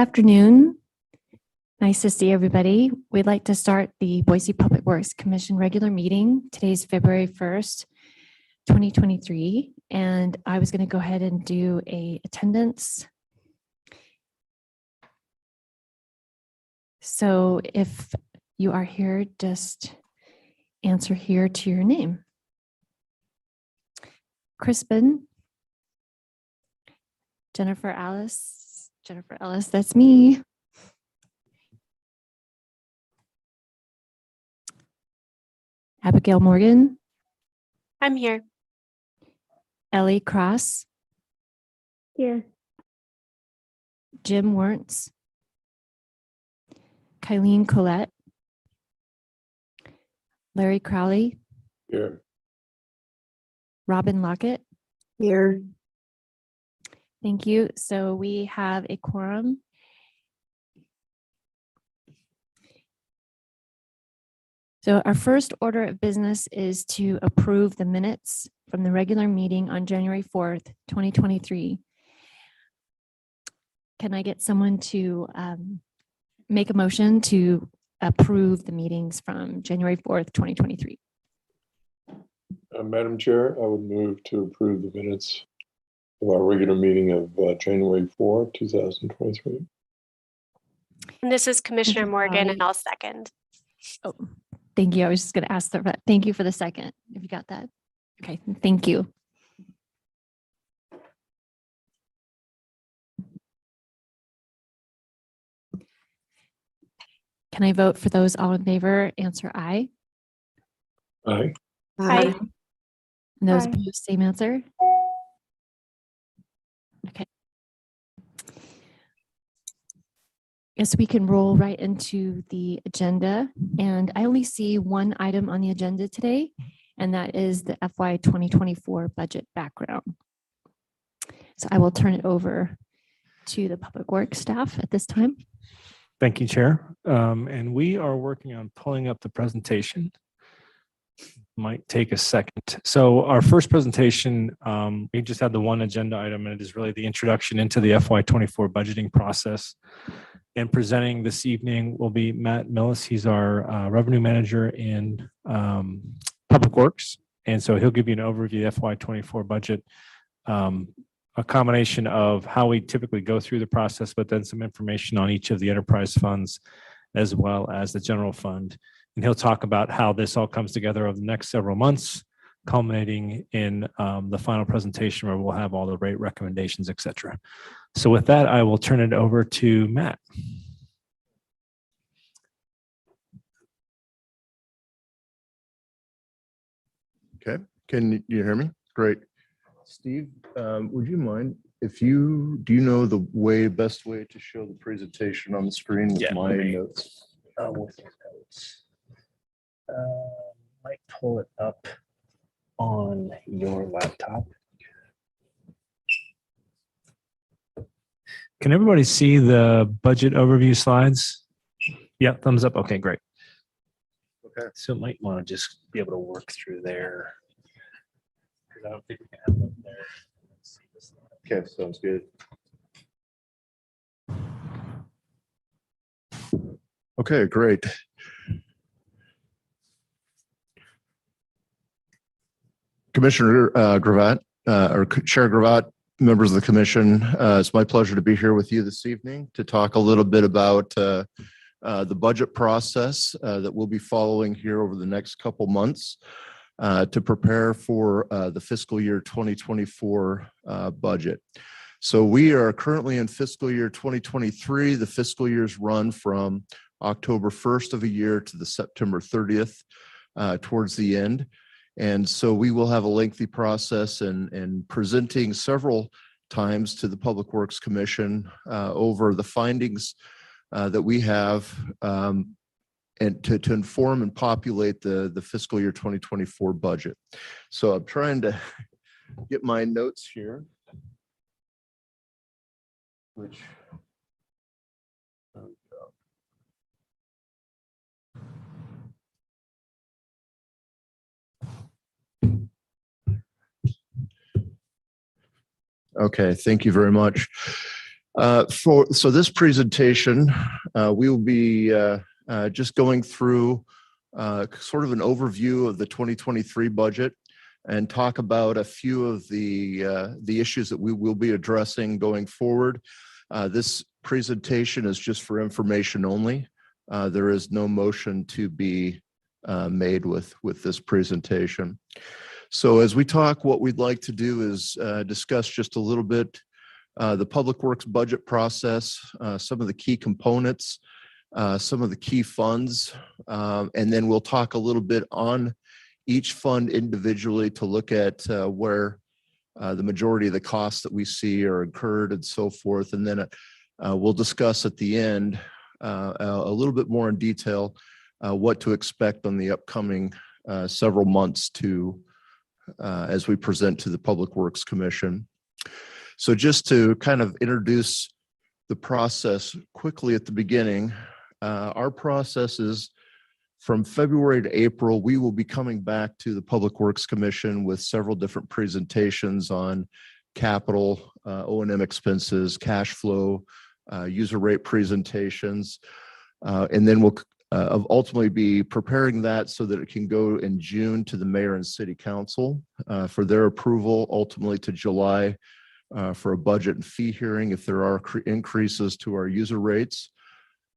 Afternoon. Nice to see everybody. We'd like to start the Boise Public Works Commission regular meeting. Today's February 1st, 2023, and I was going to go ahead and do a attendance. So if you are here, just answer here to your name. Crispin, Jennifer Ellis, that's me. Abigail Morgan. I'm here. Ellie Cross. Here. Jim Werntz. Kylene Collette. Larry Crowley. Here. Robin Lockett. Here. Thank you. So we have a quorum. So our first order of business is to approve the minutes from the regular meeting on January 4th, 2023. Can I get someone to make a motion to approve the meetings from January 4th, 2023? Madam Chair, I would move to approve the minutes of our regular meeting of January 4, 2023. And this is Commissioner Morgan, and I'll second. Oh, thank you. I was just going to ask that. Thank you for the second. If you got that. Okay, thank you. Can I vote for those all in favor? Answer aye. Aye. Aye. And those Aye. opposed, same answer. Okay. Yes, we can roll right into the agenda. And I only see one item on the agenda today, and that is the FY 2024 budget background. So I will turn it over to the Public Works staff at this time. Thank you, Chair. And we are working on pulling up the presentation. Might take a second. So our first presentation, we just had the one agenda item, and it is really the introduction into the FY24 budgeting process. And presenting this evening will be Matt Millis. He's our revenue manager in Public Works. And so he'll give you an overview of the FY24 budget, a combination of how we typically go through the process, but then some information on each of the enterprise funds as well as the general fund. And he'll talk about how this all comes together over the next several months, culminating in the final presentation where we'll have all the rate recommendations, et cetera. So with that, I will turn it over to Matt. Okay, can you hear me? Great. Steve, would you mind if do you know the best way to show the presentation on the screen with my notes? With your notes. Might pull it up on your laptop. Can everybody see the budget overview slides? Yeah, thumbs up. Okay, great. Okay. So might want to just be able to work through there. Because I don't think we can have them there. Let's see this slide. Okay, sounds good. Okay, great. Commissioner Gravatt, or Chair Gravatt, members of the commission, it's my pleasure to be here with you this evening to talk a little bit about the budget process that we'll be following here over the next couple months to prepare for the fiscal year 2024 budget. So we are currently in fiscal year 2023. The fiscal years run from October 1st of a year to the September 30th towards the end. And so we will have a lengthy process and presenting several times to the Public Works Commission over the findings that we have and to inform and populate the fiscal year 2024 budget. So I'm trying to get my notes here, which okay, thank you very much. So this presentation, we will be just going through sort of an overview of the 2023 budget and talk about a few of the issues that we will be addressing going forward. This presentation is just for information only. There is no motion to be made with this presentation. So as we talk, what we'd like to do is discuss just a little bit the Public Works budget process, some of the key components, some of the key funds, and then we'll talk a little bit on each fund individually to look at where the majority of the costs that we see are incurred and so forth. And then we'll discuss at the end a little bit more in detail what to expect on the upcoming several months as we present to the Public Works Commission. So just to kind of introduce the process quickly at the beginning, our process is from February to April, we will be coming back to the Public Works Commission with several different presentations on capital, O&M expenses, cash flow, user rate presentations, and then we'll ultimately be preparing that so that it can go in June to the mayor and city council for their approval, ultimately to July for a budget and fee hearing if there are increases to our user rates.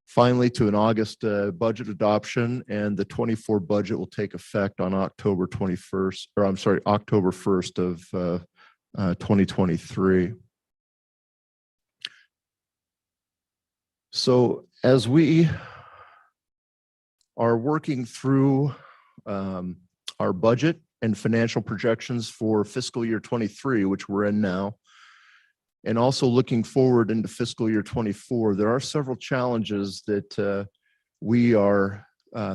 Finally, to an August budget adoption, and the 24 budget will take effect on October 21st, or I'm sorry, October 1st of 2023. So as we are working through our budget and financial projections for fiscal year 23, which we're in now, and also looking forward into fiscal year 24, there are several challenges that we are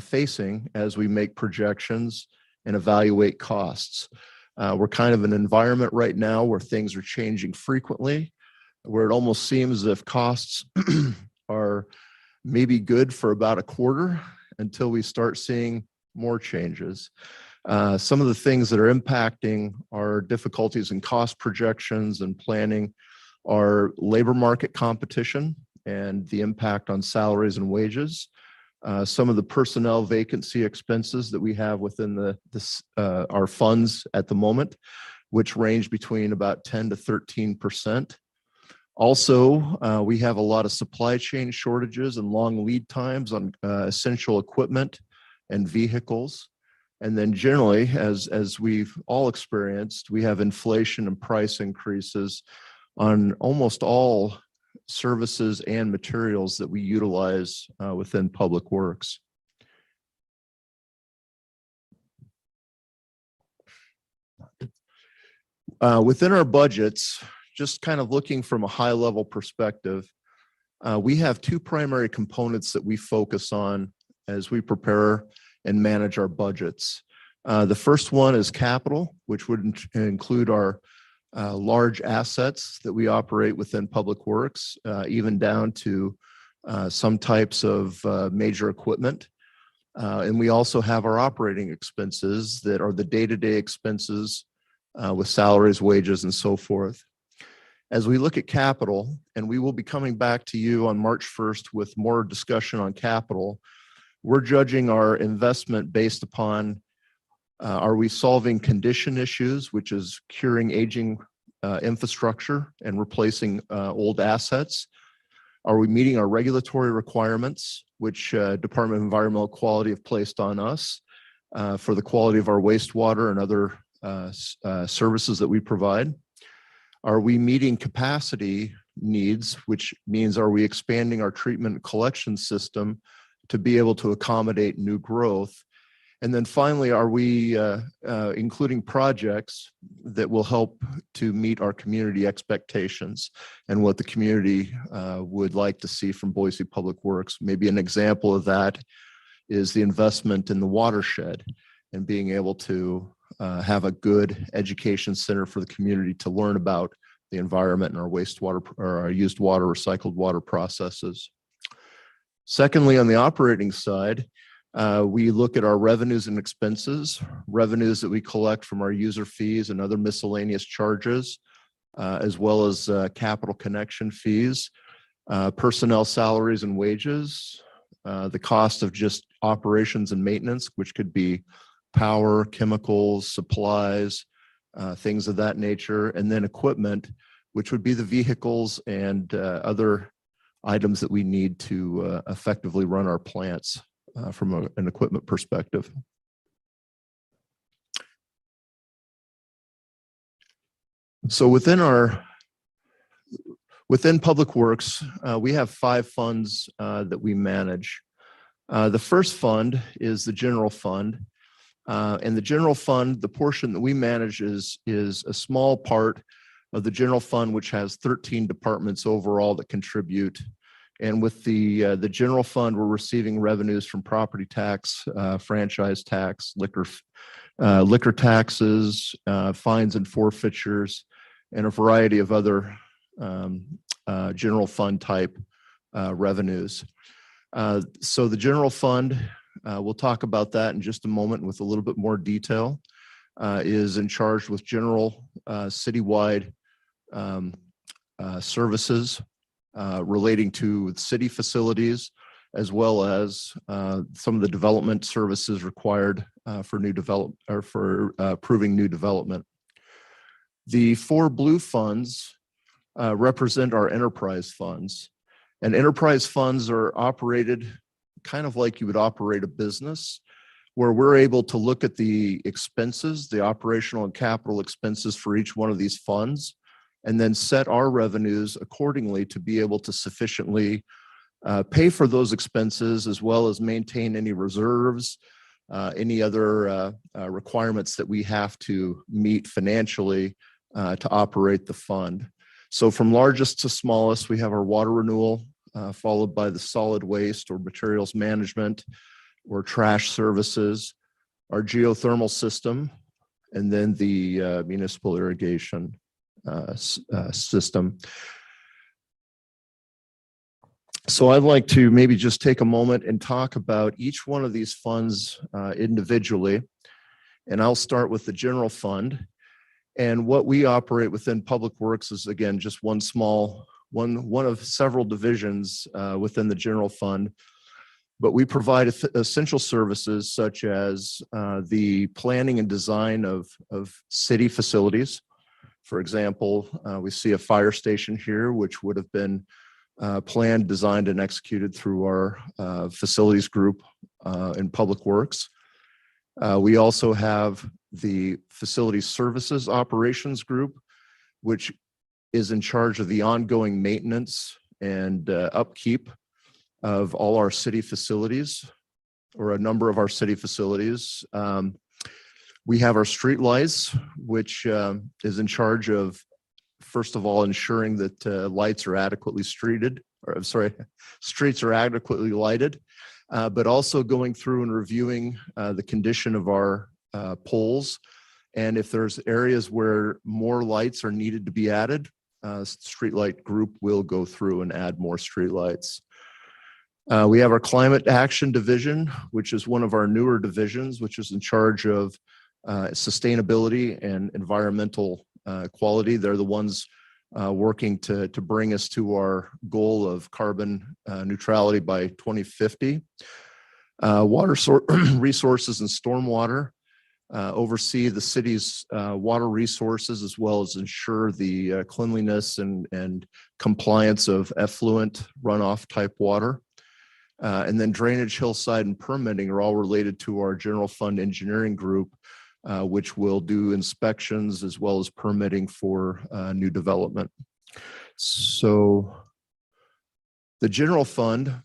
facing as we make projections and evaluate costs. We're kind of in an environment right now where things are changing frequently, where it almost seems as if costs are maybe good for about a quarter until we start seeing more changes. Some of the things that are impacting our difficulties in cost projections and planning are labor market competition and the impact on salaries and wages. Some of the personnel vacancy expenses that we have within our funds at the moment, which range between about 10 to 13%. Also, we have a lot of supply chain shortages and long lead times on essential equipment and vehicles. And then generally, as we've all experienced, we have inflation and price increases on almost all services and materials that we utilize within Public Works. Within our budgets, just kind of looking from a high level perspective, we have two primary components that we focus on as we prepare and manage our budgets. The first one is capital, which would include our large assets that we operate within Public Works, even down to some types of major equipment. And we also have our operating expenses that are the day-to-day expenses with salaries, wages, and so forth. As we look at capital, and we will be coming back to you on March 1st with more discussion on capital, we're judging our investment based upon are we solving condition issues, which is curing aging infrastructure and replacing old assets? Are we meeting our regulatory requirements, which Department of Environmental Quality have placed on us for the quality of our wastewater and other services that we provide? Are we meeting capacity needs, which means are we expanding our treatment and collection system to be able to accommodate new growth? And then finally, are we including projects that will help to meet our community expectations and what the community would like to see from Boise Public Works? Maybe an example of that is the investment in the watershed and being able to have a good education center for the community to learn about the environment and our wastewater or our used water, recycled water processes. Secondly, on the operating side, we look at our revenues and expenses, revenues that we collect from our user fees and other miscellaneous charges, as well as capital connection fees, personnel salaries and wages, the cost of just operations and maintenance, which could be power, chemicals, supplies, things of that nature, and then equipment, which would be the vehicles and other items that we need to effectively run our plants from an equipment perspective. So within Public Works, we have 5 funds that we manage. The first fund is the general fund. And the general fund, the portion that we manage is a small part of the general fund, which has 13 departments overall that contribute. And with the general fund, we're receiving revenues from property tax, franchise tax, liquor taxes, fines and forfeitures, and a variety of other general fund type revenues. So the general fund, we'll talk about that in just a moment with a little bit more detail, is in charge with general citywide services relating to city facilities, as well as some of the development services required for new development or for approving new development. The 4 blue funds represent our enterprise funds, and enterprise funds are operated kind of like you would operate a business, where we're able to look at the expenses, the operational and capital expenses for each one of these funds, and then set our revenues accordingly to be able to sufficiently pay for those expenses, as well as maintain any reserves, any other requirements that we have to meet financially to operate the fund. So from largest to smallest, we have our water renewal, followed by the solid waste or materials management or trash services, our geothermal system, and then the municipal irrigation system. So I'd like to maybe just take a moment and talk about each one of these funds individually. And I'll start with the general fund. And what we operate within Public Works is, again, just one of several divisions within the general fund. But we provide essential services such as the planning and design of city facilities. For example, we see a fire station here, which would have been planned, designed, and executed through our facilities group in Public Works. We also have the Facility Services Operations Group, which is in charge of the ongoing maintenance and upkeep of all our city facilities, or a number of our city facilities. We have our street lights, which is in charge of, first of all, ensuring that lights are adequately streets are adequately lighted, but also going through and reviewing the condition of our poles. And if there's areas where more lights are needed to be added, streetlight group will go through and add more streetlights. We have our Climate Action Division, which is one of our newer divisions, which is in charge of sustainability and environmental quality. They're the ones working to bring us to our goal of carbon neutrality by 2050. Water resources and stormwater oversee the city's water resources, as well as ensure the cleanliness and compliance of effluent runoff type water. And then drainage, hillside, and permitting are all related to our general fund engineering group, which will do inspections as well as permitting for new development. So the general fund,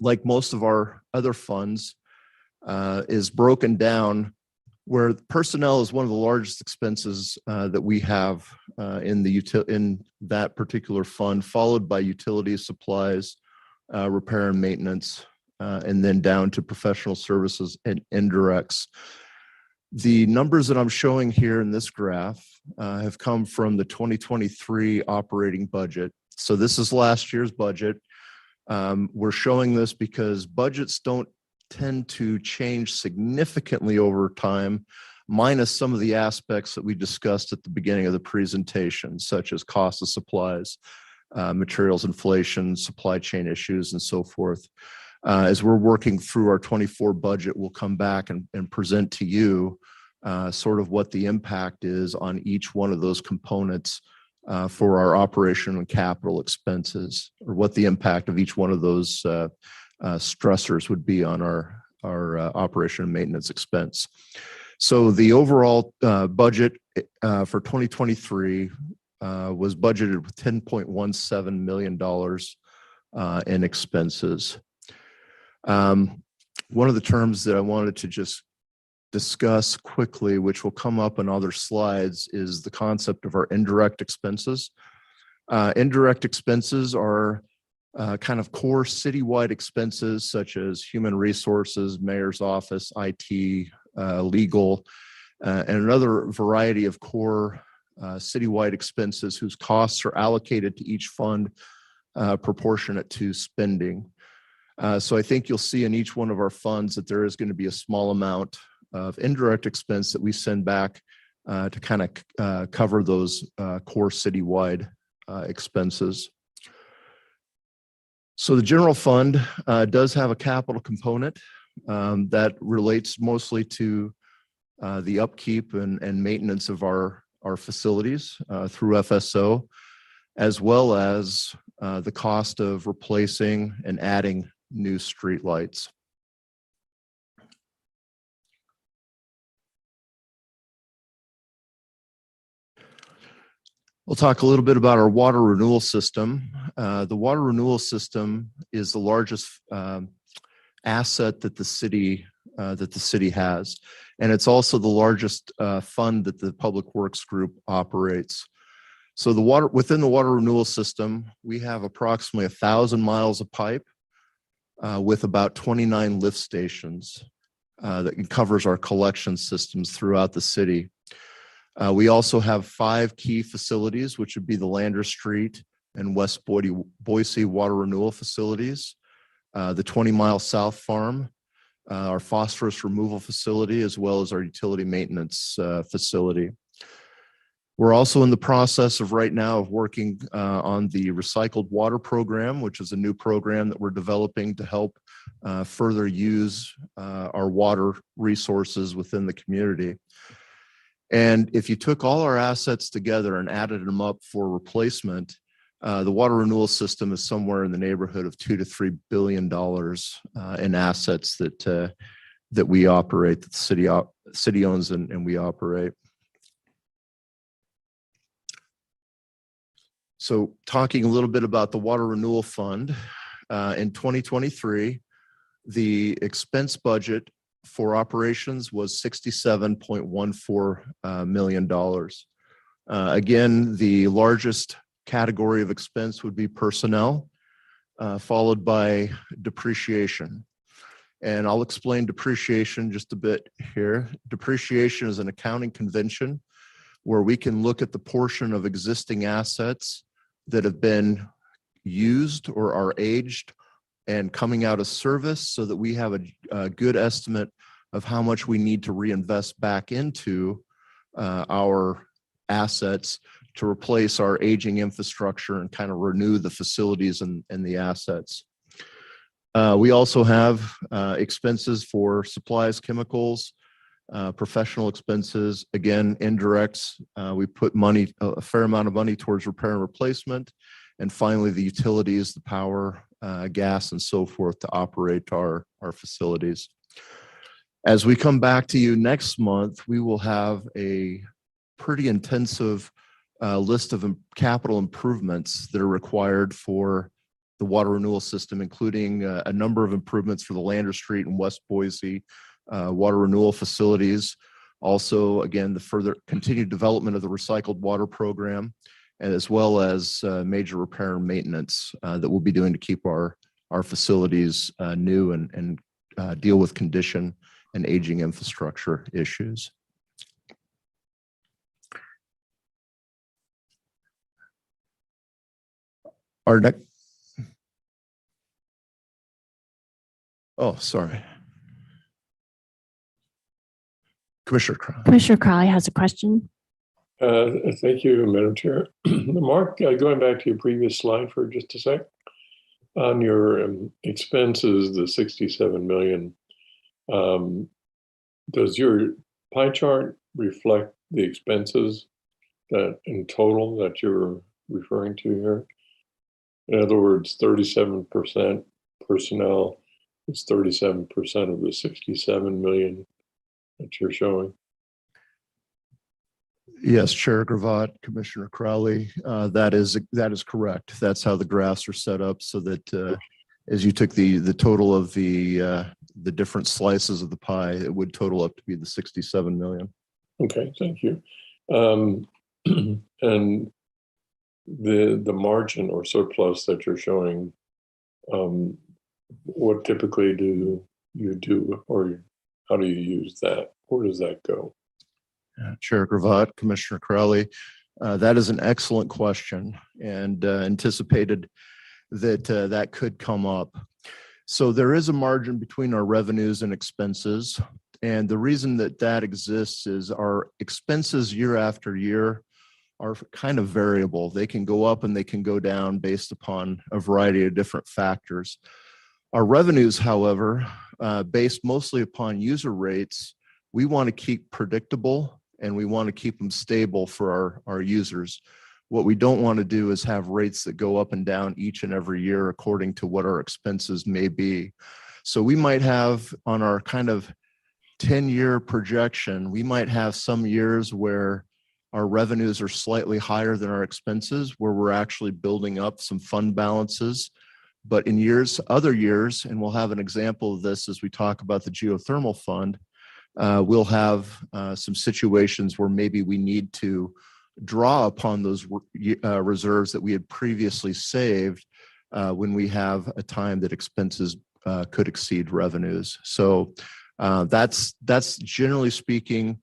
like most of our other funds, is broken down where personnel is one of the largest expenses that we have in that particular fund, followed by utilities, supplies, repair and maintenance, and then down to professional services and indirects. The numbers that I'm showing here in this graph have come from the 2023 operating budget. So this is last year's budget. We're showing this because budgets don't tend to change significantly over time minus some of the aspects that we discussed at the beginning of the presentation, such as cost of supplies, materials inflation, supply chain issues, and so forth. As we're working through our 24 budget, we'll come back and present to you sort of what the impact is on each one of those components for our operation and capital expenses, or what the impact of each one of those stressors would be on our operation and maintenance expense. So the overall budget for 2023 was budgeted with $10.17 million in expenses. One of the terms that I wanted to just discuss quickly, which will come up in other slides, is the concept of our indirect expenses. Indirect expenses are kind of core citywide expenses such as human resources, mayor's office, IT, legal, and another variety of core citywide expenses whose costs are allocated to each fund proportionate to spending. So I think you'll see in each one of our funds that there is going to be a small amount of indirect expense that we send back to kind of cover those core citywide expenses. So the general fund does have a capital component that relates mostly to the upkeep and maintenance of our facilities through FSO, as well as the cost of replacing and adding new streetlights. We'll talk a little bit about our water renewal system. The water renewal system is the largest asset that the city has, and it's also the largest fund that the Public Works Group operates. So within the water renewal system, we have approximately 1,000 miles of pipe with about 29 lift stations that covers our collection systems throughout the city. We also have 5 key facilities, which would be the Lander Street and West Boise water renewal facilities, the 20-mile South Farm, our phosphorus removal facility, as well as our utility maintenance facility. We're also in the process of right now of working on the recycled water program, which is a new program that we're developing to help further use our water resources within the community. And if you took all our assets together and added them up for replacement, the water renewal system is somewhere in the neighborhood of $2 to $3 billion in assets that we operate, that the city owns and we operate. So talking a little bit about the Water Renewal Fund, in 2023, the expense budget for operations was $67.14 million. Again, the largest category of expense would be personnel, followed by depreciation. And I'll explain depreciation just a bit here. Depreciation is an accounting convention where we can look at the portion of existing assets that have been used or are aged and coming out of service, so that we have a good estimate of how much we need to reinvest back into our assets to replace our aging infrastructure and kind of renew the facilities and the assets. We also have expenses for supplies, chemicals, professional expenses, again, indirects. We put money, a fair amount of money towards repair and replacement. And finally, the utilities, the power, gas, and so forth to operate our facilities. As we come back to you next month, we will have a pretty intensive list of capital improvements that are required for the water renewal system, including a number of improvements for the Lander Street and West Boise water renewal facilities. Also, again, the further continued development of the recycled water program, as well as major repair and maintenance that we'll be doing to keep our facilities new and deal with condition and aging infrastructure issues. Our next, oh, sorry. Commissioner Crowe. Commissioner Crowley has a question. Thank you, Madam Chair. Mark, going back to your previous slide for just a sec. On your expenses, the 67 million, does your pie chart reflect the expenses that in total that you're referring to here? In other words, 37% personnel is 37% of the 67 million that you're showing. Yes, Chair Gravatt, Commissioner Crowley, that is correct. That's how the graphs are set up, so that as you took the total of the different slices of the pie, it would total up to be the 67 million. Okay, thank you. And the margin or surplus that you're showing, what typically do you do, or how do you use that? Where does that go? Chair Gravatt, Commissioner Crowley, that is an excellent question, and anticipated that that could come up. So there is a margin between our revenues and expenses. And the reason that that exists is our expenses year after year are kind of variable. They can go up and they can go down based upon a variety of different factors. Our revenues, however, based mostly upon user rates, we want to keep predictable and we want to keep them stable for our users. What we don't want to do is have rates that go up and down each and every year according to what our expenses may be. So we might have on our kind of 10-year projection, we might have some years where our revenues are slightly higher than our expenses, where we're actually building up some fund balances. But in other years, and we'll have an example of this as we talk about the geothermal fund, we'll have some situations where maybe we need to draw upon those reserves that we had previously saved when we have a time that expenses could exceed revenues. So that's generally speaking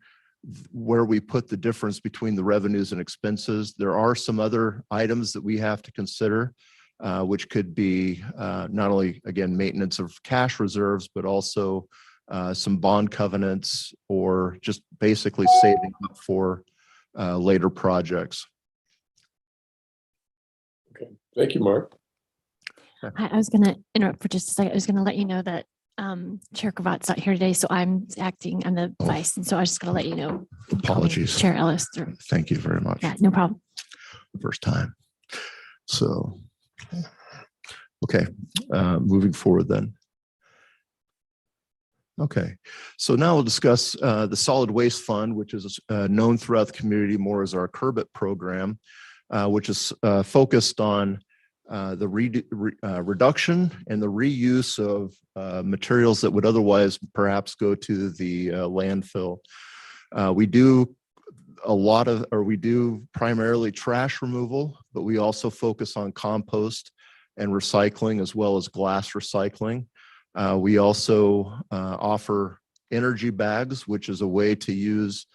where we put the difference between the revenues and expenses. There are some other items that we have to consider, which could be not only, again, maintenance of cash reserves, but also some bond covenants or just basically saving up for later projects. Okay, thank you, Mark. I was going to interrupt for just a second. I was going to let you know that Chair Gravatt's not here today, so I'm acting. I'm the vice, and so I was just going to let you know. Apologies. Chair Ellis. Thank you very much. Yeah, no problem. First time. So, okay, moving forward then. Okay, so now we'll discuss the Solid Waste Fund, which is known throughout the community more as our CURBIT program, which is focused on the reduction and the reuse of materials that would otherwise perhaps go to the landfill. We do primarily trash removal, but we also focus on compost and recycling as well as glass recycling. We also offer energy bags, which is a way to use,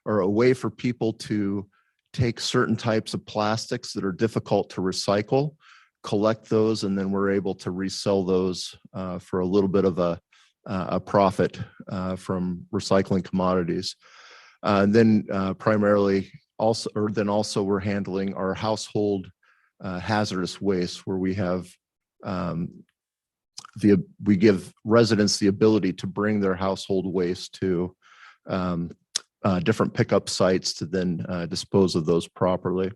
or a way for people to take certain types of plastics that are difficult to recycle, collect those, and then we're able to resell those for a little bit of a profit from recycling commodities. And then primarily also we're handling our household hazardous waste, where we have we give residents the ability to bring their household waste to different pickup sites to then dispose of those properly.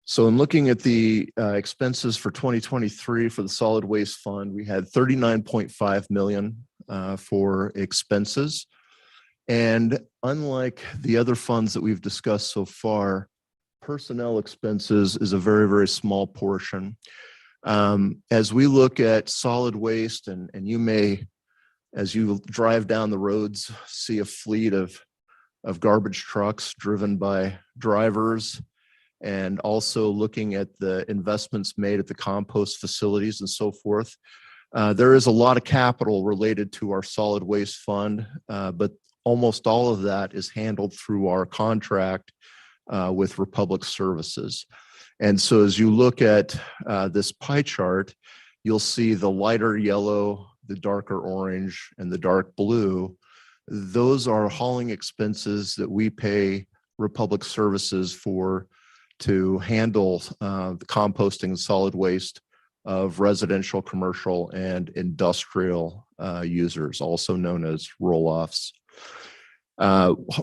So in looking at the expenses for 2023 for the Solid Waste Fund, we had 39.5 million for expenses. And unlike the other funds that we've discussed so far, personnel expenses is a very, very small portion. As we look at solid waste, and you may, as you drive down the roads, see a fleet of garbage trucks driven by drivers, and also looking at the investments made at the compost facilities and so forth. There is a lot of capital related to our solid waste fund, but almost all of that is handled through our contract with Republic Services. And so as you look at this pie chart, you'll see the lighter yellow the darker orange, and the dark blue, those are hauling expenses that we pay Republic Services for to handle the composting and solid waste of residential, commercial, and industrial users, also known as roll-offs.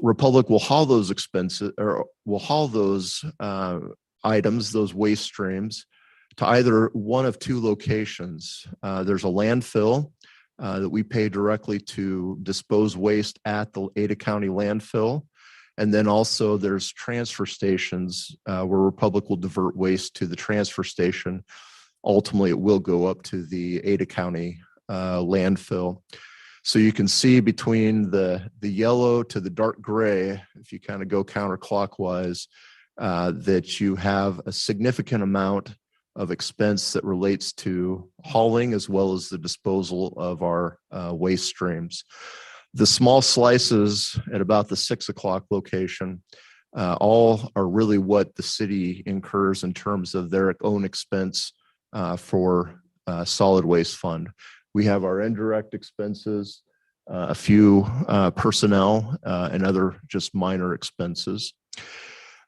Republic will haul those expenses, or will haul those items, those waste streams, to either one of two locations. There's a landfill that we pay directly to dispose waste at the Ada County landfill. And then also there's transfer stations where Republic will divert waste to the transfer station. Ultimately, it will go up to the Ada County landfill. So you can see between the yellow to the dark gray, if you kind of go counterclockwise, that you have a significant amount of expense that relates to hauling as well as the disposal of our waste streams. The small slices at about the 6 o'clock location all are really what the city incurs in terms of their own expense for solid waste fund. We have our indirect expenses, a few personnel, and other just minor expenses.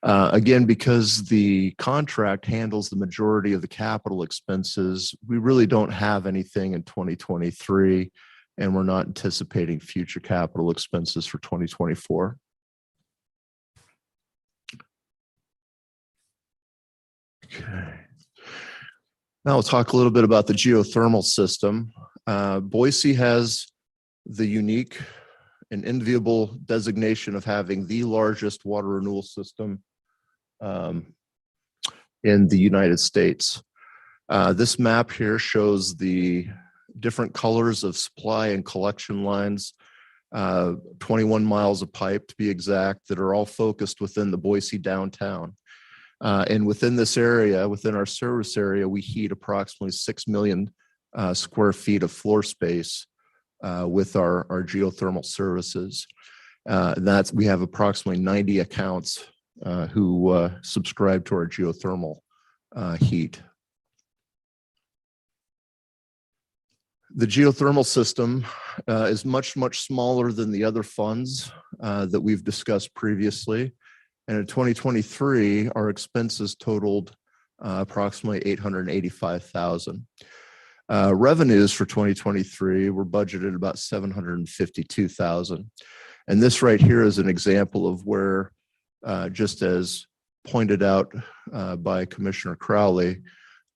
Again, because the contract handles the majority of the capital expenses, we really don't have anything in 2023, and we're not anticipating future capital expenses for 2024. Okay. Now we'll talk a little bit about the geothermal system. Boise has the unique and enviable designation of having the largest water renewal system in the United States. This map here shows the different colors of supply and collection lines, 21 miles of pipe to be exact, that are all focused within the Boise downtown. And within this area, within our service area, we heat approximately 6 million square feet of floor space with our geothermal services. We have approximately 90 accounts who subscribe to our geothermal heat. The geothermal system is much smaller than the other funds that we've discussed previously. And in 2023, our expenses totaled approximately $885,000. Revenues for 2023 were budgeted about $752,000. And this right here is an example of where, just as pointed out by Commissioner Crowley,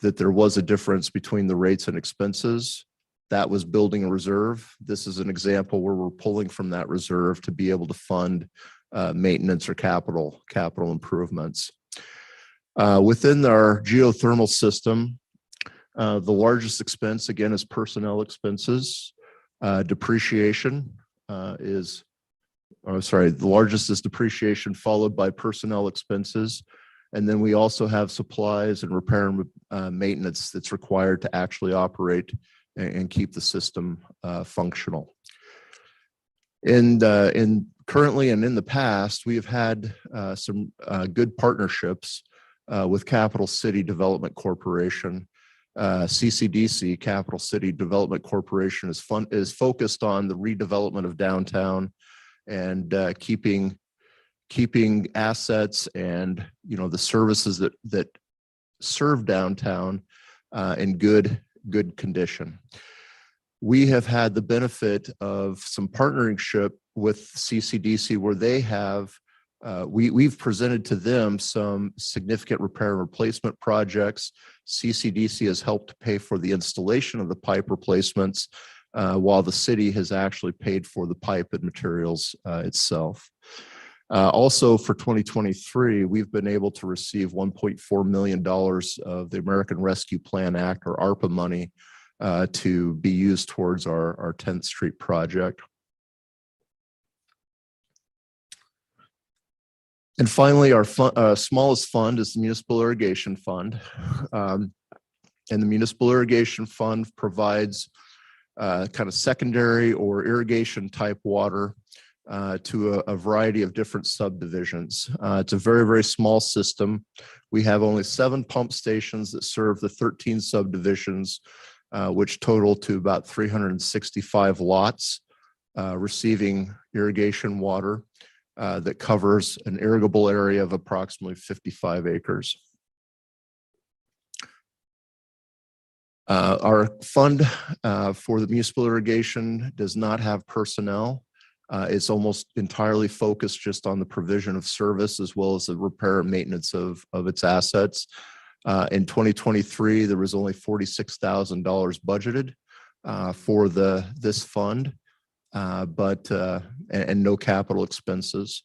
that there was a difference between the rates and expenses. That was building a reserve. This is an example where we're pulling from that reserve to be able to fund maintenance or capital improvements. Within our geothermal system, the largest expense, again, is personnel expenses. Depreciation the largest is depreciation, followed by personnel expenses. And then we also have supplies and repair and maintenance that's required to actually operate and keep the system functional. And currently and in the past, we have had some good partnerships with Capital City Development Corporation. CCDC, Capital City Development Corporation, is focused on the redevelopment of downtown and keeping assets and the services that serve downtown in good condition. We have had the benefit of some partnership with CCDC where they have, we've presented to them some significant repair and replacement projects. CCDC has helped pay for the installation of the pipe replacements, while the city has actually paid for the pipe and materials itself. Also for 2023, we've been able to receive $1.4 million of the American Rescue Plan Act, or ARPA money, to be used towards our 10th Street project. And finally, our smallest fund is the Municipal Irrigation Fund. And the Municipal Irrigation Fund provides kind of secondary or irrigation type water to a variety of different subdivisions. It's a very small system. We have only 7 pump stations that serve the 13 subdivisions which total to about 365 lots receiving irrigation water that covers an irrigable area of approximately 55 acres. Our fund for the municipal irrigation does not have personnel. It's almost entirely focused just on the provision of service as well as the repair and maintenance of its assets. In 2023, there was only $46,000 budgeted for this fund, and no capital expenses.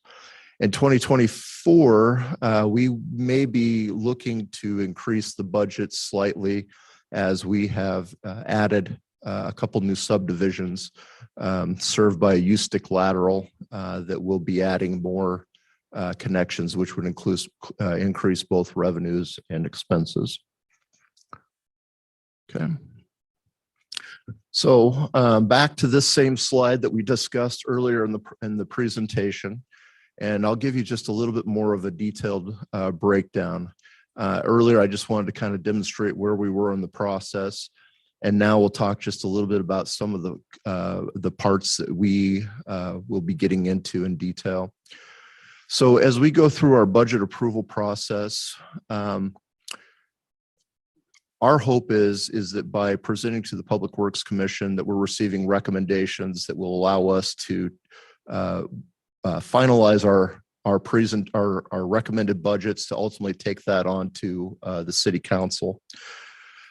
In 2024, we may be looking to increase the budget slightly as we have added a couple new subdivisions served by a U-stick lateral that will be adding more connections, which would increase both revenues and expenses. Okay. So back to this same slide that we discussed earlier in the presentation, and I'll give you just a little bit more of a detailed breakdown. Earlier, I just wanted to kind of demonstrate where we were in the process. And now we'll talk just a little bit about some of the parts that we will be getting into in detail. So as we go through our budget approval process, our hope is that by presenting to the Public Works Commission that we're receiving recommendations that will allow us to finalize our recommended budgets to ultimately take that on to the City Council.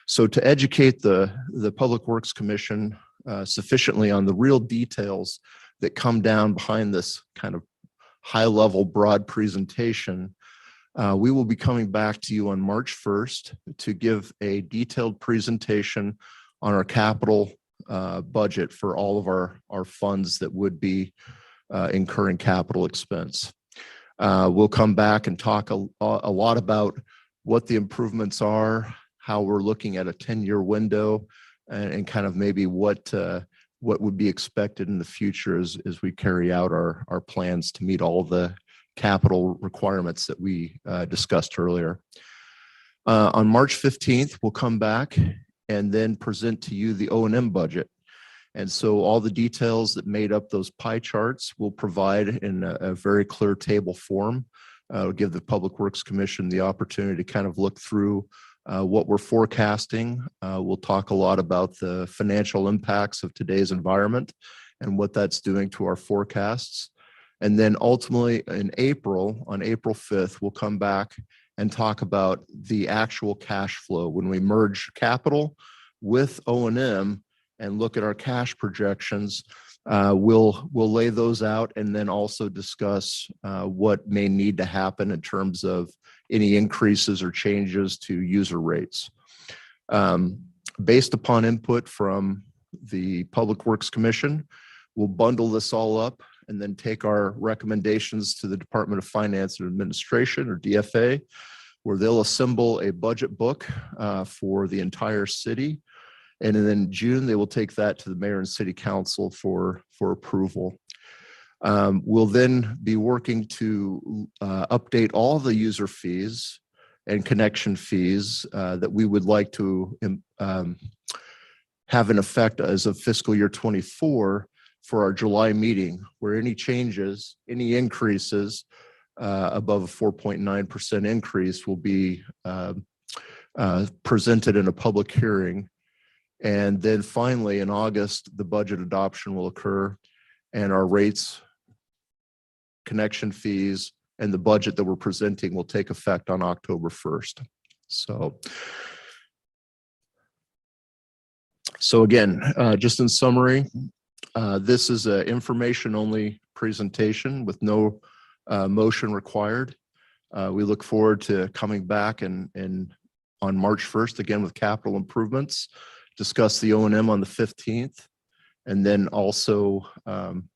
So to educate the Public Works Commission sufficiently on the real details that come down behind this kind of high-level broad presentation, we will be coming back to you on March 1st to give a detailed presentation on our capital budget for all of our funds that would be incurring capital expense. We'll come back and talk a lot about what the improvements are, how we're looking at a 10-year window, and kind of maybe what would be expected in the future as we carry out our plans to meet all the capital requirements that we discussed earlier. On March 15th, we'll come back and then present to you the O&M budget. And so all the details that made up those pie charts we'll provide in a very clear table form. It'll give the Public Works Commission the opportunity to kind of look through what we're forecasting. We'll talk a lot about the financial impacts of today's environment and what that's doing to our forecasts. And then ultimately on April 5th, we'll come back and talk about the actual cash flow. When we merge capital with O&M and look at our cash projections, we'll lay those out and then also discuss what may need to happen in terms of any increases or changes to user rates. Based upon input from the Public Works Commission, we'll bundle this all up and then take our recommendations to the Department of Finance and Administration, or DFA, where they'll assemble a budget book for the entire city. And then in June, they will take that to the mayor and city council for approval. We'll then be working to update all the user fees and connection fees that we would like to have an effect as of fiscal year 24 for our July meeting, where any changes, any increases above a 4.9% increase will be presented in a public hearing. And then finally, in August, the budget adoption will occur and our rates, connection fees, and the budget that we're presenting will take effect on October 1st. So again, just in summary, this is an information-only presentation with no motion required. We look forward to coming back and on March 1st, again with capital improvements, discuss the O&M on the 15th, and then also on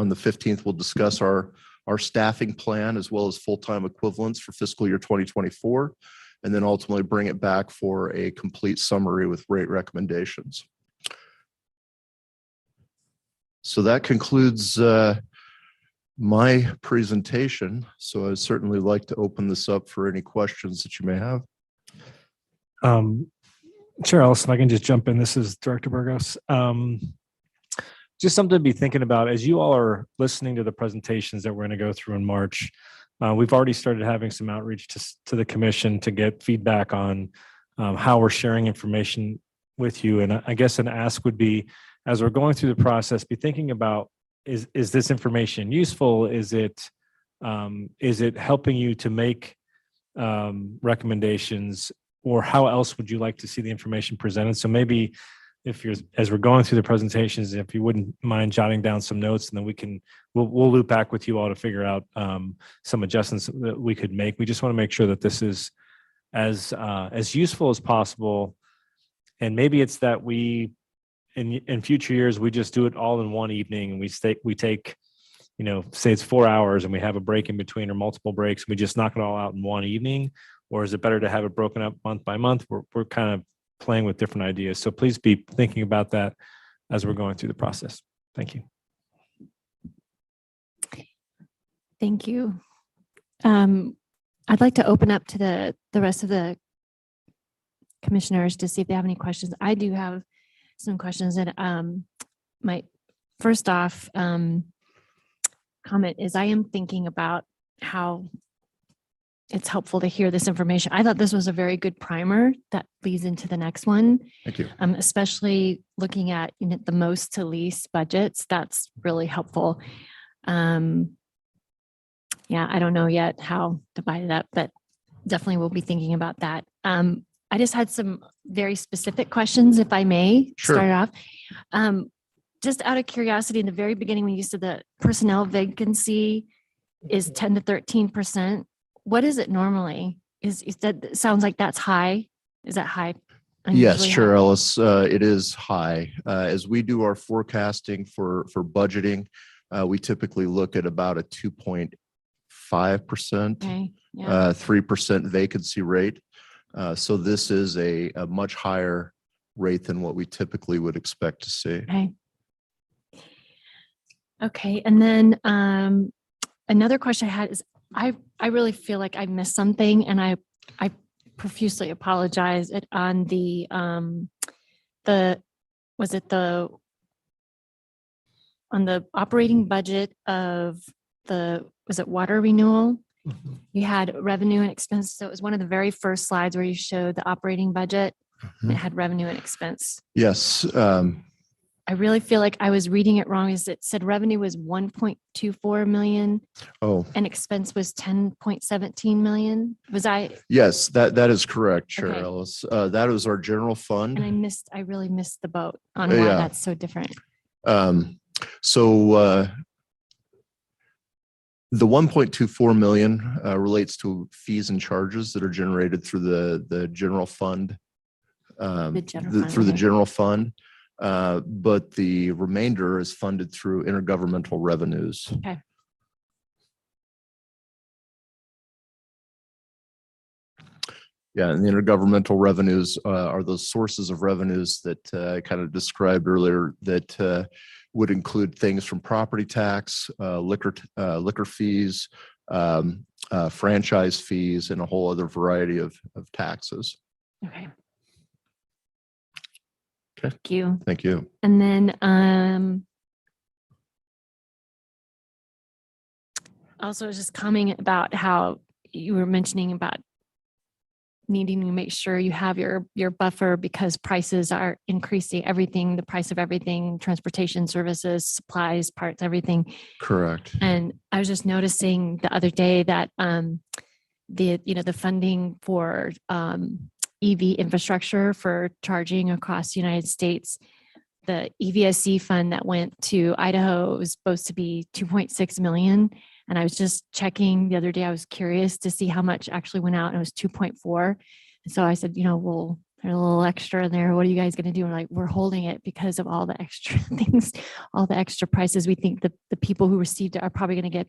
the 15th, we'll discuss our staffing plan as well as full-time equivalents for fiscal year 2024, and then ultimately bring it back for a complete summary with rate recommendations. So that concludes my presentation. So I'd certainly like to open this up for any questions that you may have. Chair Ellis, if I can just jump in. This is Director Burgos. Just something to be thinking about as you all are listening to the presentations that we're going to go through in March. We've already started having some outreach to the commission to get feedback on how we're sharing information with you. And I guess an ask would be, as we're going through the process, be thinking about, is this information useful? Is it helping you to make recommendations, or how else would you like to see the information presented? So maybe as we're going through the presentations, if you wouldn't mind jotting down some notes, and then we'll loop back with you all to figure out some adjustments that we could make. We just want to make sure that this is as useful as possible. And maybe it's that we, in future years, we just do it all in one evening, and we take, say it's 4 hours and we have a break in between or multiple breaks. We just knock it all out in one evening, or is it better to have it broken up month by month? We're kind of playing with different ideas. So please be thinking about that as we're going through the process. Thank you. Thank you. I'd like to open up to the rest of the commissioners to see if they have any questions. I do have some questions, and my first off comment is I am thinking about how it's helpful to hear this information. I thought this was a very good primer that leads into the next one. Thank you. Especially looking at the most to least budgets. That's really helpful. Yeah, I don't know yet how to divide it up, but definitely we'll be thinking about that. I just had some very specific questions, if I may. Sure. Start off. Just out of curiosity, in the very beginning, when you said the personnel vacancy is 10 to 13%, what is it normally? Is that, sounds like that's high? Is that high? Yes, Unusually Chair high? Ellis, it is high. As we do our forecasting for budgeting, we typically look at about a 2.5%, Okay, yeah, 3% vacancy rate. So this is a much higher rate than what we typically would expect to see. okay. Okay, and then another question I had is, I really feel like I missed something, and I profusely apologize on the on the operating budget of was it water renewal? You had revenue and expense. So it was one of the very first slides where you showed the operating budget. And it had revenue and expense. Yes. I really feel like I was reading it wrong. Is it said revenue was 1.24 million Oh, and expense was 10.17 million? Was I, yes, that is correct, Chair Okay. Ellis. That is our general fund. and I really missed the boat on why Yeah. that's so different. So the 1.24 million relates to fees and charges that are generated through the general fund. The general fund, Through the okay. general fund, but the remainder is funded through intergovernmental revenues. Okay. Yeah, and the intergovernmental revenues are those sources of revenues that I kind of described earlier that would include things from property tax, liquor fees, franchise fees, and a whole other variety of taxes. Okay. Okay. Thank you. Thank you. And then also just commenting about how you were mentioning about needing to make sure you have your buffer because prices are increasing, everything, the price of everything, transportation services, supplies, parts, everything. Correct. And I was just noticing the other day that the funding for EV infrastructure for charging across the United States, the EVSC fund that went to Idaho was supposed to be 2.6 million. And I was just checking the other day. I was curious to see how much actually went out, and it was 2.4. And so I said, well, there's a little extra in there. What are you guys going to do? And we're holding it because of all the extra things, all the extra prices. We think that the people who received it are probably going to get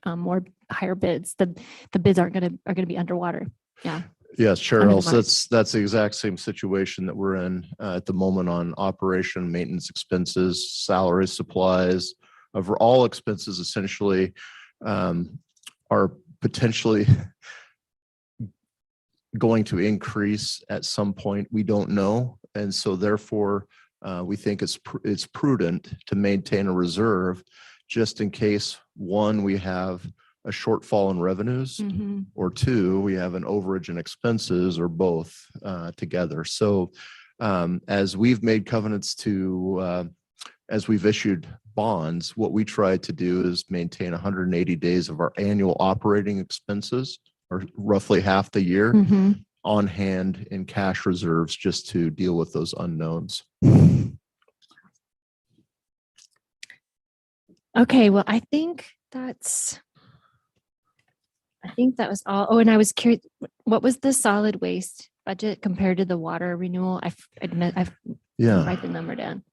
more higher bids. The bids are going to be underwater. Yeah. Yes, Chair Under the Ellis, mark. that's the exact same situation that we're in at the moment on operation, maintenance expenses, salary, supplies, of all expenses essentially are potentially going to increase at some point. We don't know. And so therefore, we think it's prudent to maintain a reserve just in case, one, we have a shortfall in revenues, Mhm. or two, we have an overage in expenses, or both together. So as we've made covenants to, as we've issued bonds, what we try to do is maintain 180 days of our annual operating expenses, or roughly half the year, Mhm. on hand in cash reserves just to deal with those unknowns. Okay, well, I think that was all. Oh, and I was curious, what was the solid waste budget compared to the water renewal? I admit I Yeah. write the number down.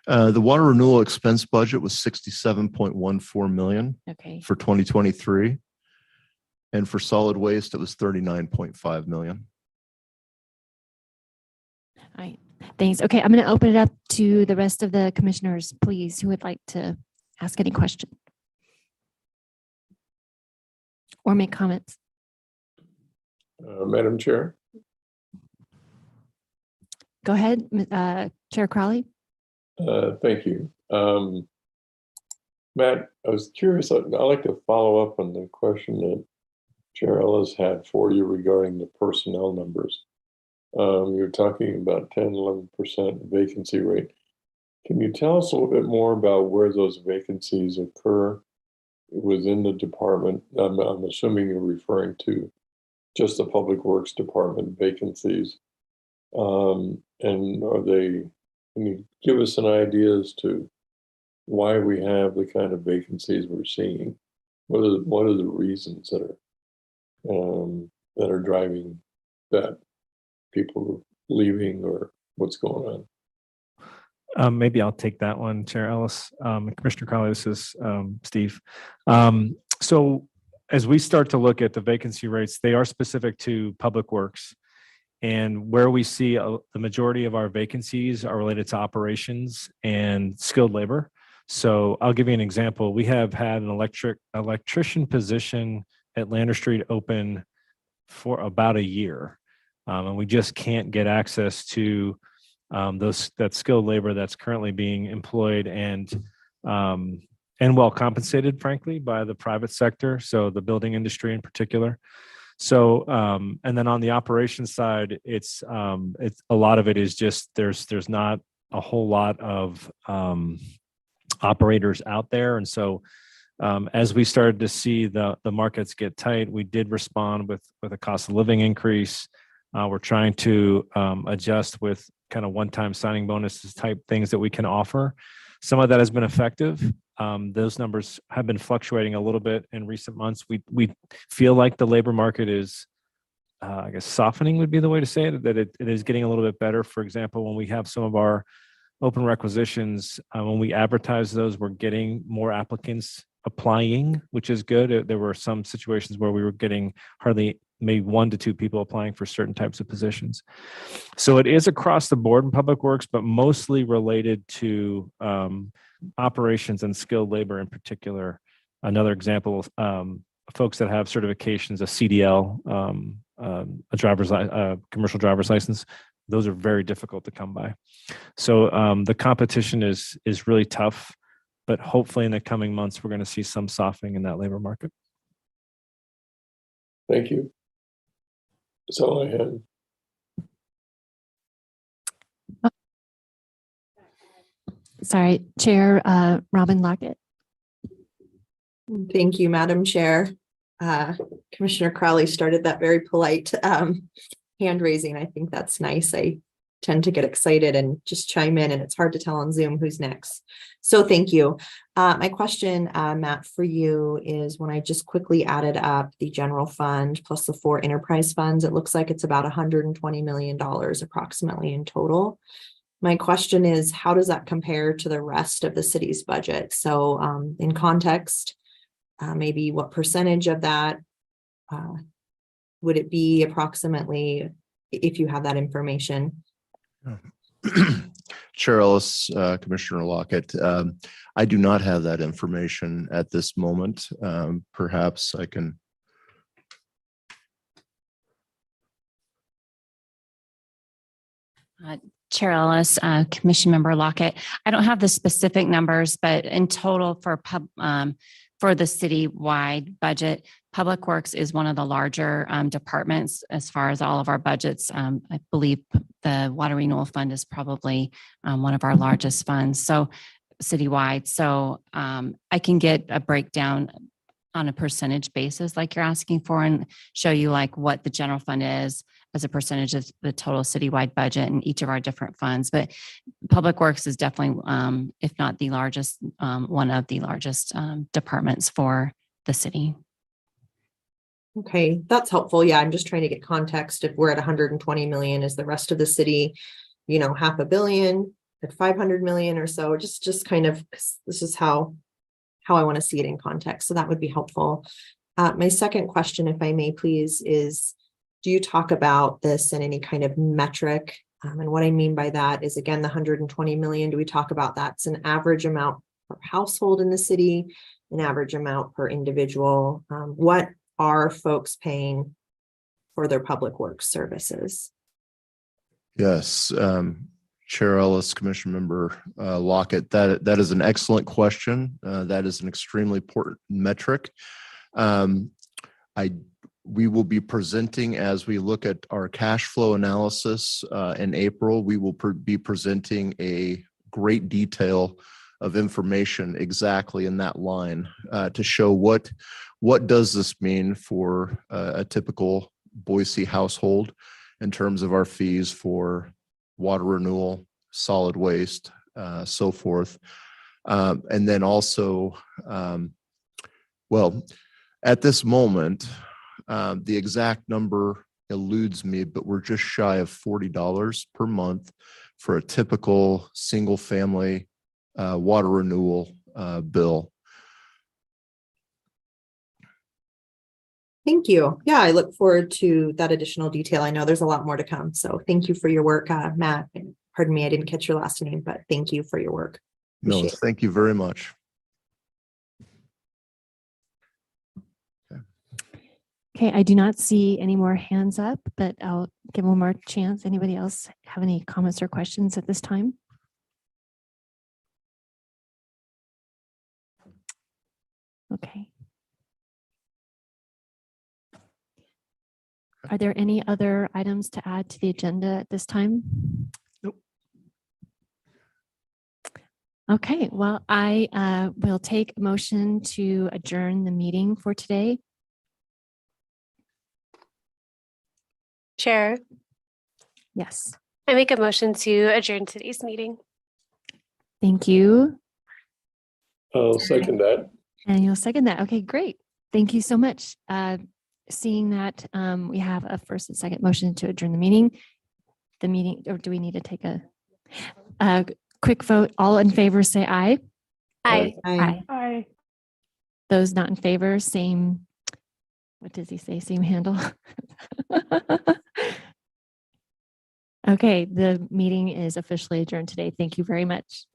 The water renewal expense budget was 67.14 million Okay. for 2023. And for solid waste, it was 39.5 million. All right. Thanks. Okay, I'm going to open it up to the rest of the commissioners, please, who would like to ask any question or make comments. Madam Chair? Go ahead, Chair Crowley. Thank you. Matt, I was curious, I'd like to follow up on the question that Chair Ellis had for you regarding the personnel numbers. You're talking about 10, 11% vacancy rate. Can you tell us a little bit more about where those vacancies occur within the department? I'm assuming you're referring to just the Public Works Department vacancies. And can you give us an idea as to why we have the kind of vacancies we're seeing? What are the reasons that are driving that? People leaving, or what's going on? Maybe I'll take that one, Chair Ellis. Commissioner Crowley, this is Steve. So as we start to look at the vacancy rates, they are specific to Public Works. And where we see the majority of our vacancies are related to operations and skilled labor. So I'll give you an example. We have had an electrician position at Lander Street open for about a year. And we just can't get access to that skilled labor that's currently being employed and well compensated, frankly, by the private sector. So the building industry in particular. So and then on the operations side, it's a lot of it is just there's not a whole lot of operators out there, and so as we started to see the markets get tight, we did respond with a cost of living increase. We're trying to adjust with kind of one-time signing bonuses type things that we can offer. Some of that has been effective. Those numbers have been fluctuating a little bit in recent months. We feel like the labor market is, I guess, softening would be the way to say it, that it is getting a little bit better. For example, when we have some of our open requisitions, when we advertise those, we're getting more applicants applying, which is good. There were some situations where we were getting hardly maybe 1 to 2 people applying for certain types of positions. So it is across the board in Public Works, but mostly related to operations and skilled labor in particular. Another example, folks that have certifications, a CDL, a commercial driver's license, those are very difficult to come by. So the competition is really tough, but hopefully in the coming months, we're going to see some softening in that labor market. Thank you. That's all I had. Sorry, Chair Robin Lockett. Thank you, Madam Chair. Commissioner Crowley started that very polite hand raising. I think that's nice. I tend to get excited and just chime in, and it's hard to tell on Zoom who's next. So thank you. My question, Matt, for you is, when I just quickly added up the general fund plus the 4 enterprise funds, it looks like it's about $120 million approximately in total. My question is, how does that compare to the rest of the city's budget? So in context, maybe what percentage of that would it be approximately, if you have that information? Chair Ellis, Commissioner Lockett, I do not have that information at this moment. Perhaps I can. Chair Ellis, Commission Member Lockett. I don't have the specific numbers, but in total for for the citywide budget, Public Works is one of the larger departments as far as all of our budgets. I believe the Water Renewal Fund is probably one of our largest funds. So citywide. So I can get a breakdown on a percentage basis like you're asking for and show you like what the general fund is as a percentage of the total citywide budget in each of our different funds. But Public Works is definitely, if not the largest, one of the largest departments for the city. Okay, that's helpful. Yeah, I'm just trying to get context. If we're at 120 million, is the rest of the city, you know, 500 million, at 500 million or so? Just kind of, this is how I want to see it in context. So that would be helpful. My second question, if I may please, is do you talk about this in any kind of metric? And what I mean by that is, again, the 120 million, do we talk about that's an average amount per household in the city, an average amount per individual? What are folks paying for their public works services? Yes, Chair Ellis, Commission Member Lockett, that is an excellent question. That is an extremely important metric. We will be presenting, as we look at our cash flow analysis in April, we will be presenting a great detail of information exactly in that line to show what does this mean for a typical Boise household in terms of our fees for water renewal, solid waste, so forth. And then also, well, at this moment, the exact number eludes me, but we're just shy of $40 per month for a typical single family water renewal bill. Thank you. Yeah, I look forward to that additional detail. I know there's a lot more to come. So thank you for your work, Matt. Pardon me, I didn't catch your last name, but thank you for your work. No, Appreciate it. thank you very much. Okay, I do not see any more hands up, but I'll give one more chance. Anybody else have any comments or questions at this time? Okay. Are there any other items to add to the agenda at this time? Nope. Okay, well, I will take a motion to adjourn the meeting for today. Chair, Yes, I make a motion to adjourn today's meeting. thank you. I'll second that. And you'll second that. Okay, great. Thank you so much. Seeing that we have a first and second motion to adjourn the meeting, or do we need to take a quick vote? All in favor, say aye. Aye. Aye. Those not in favor, same, what does he say? Same handle. Okay, the meeting is officially adjourned today. Thank you very much.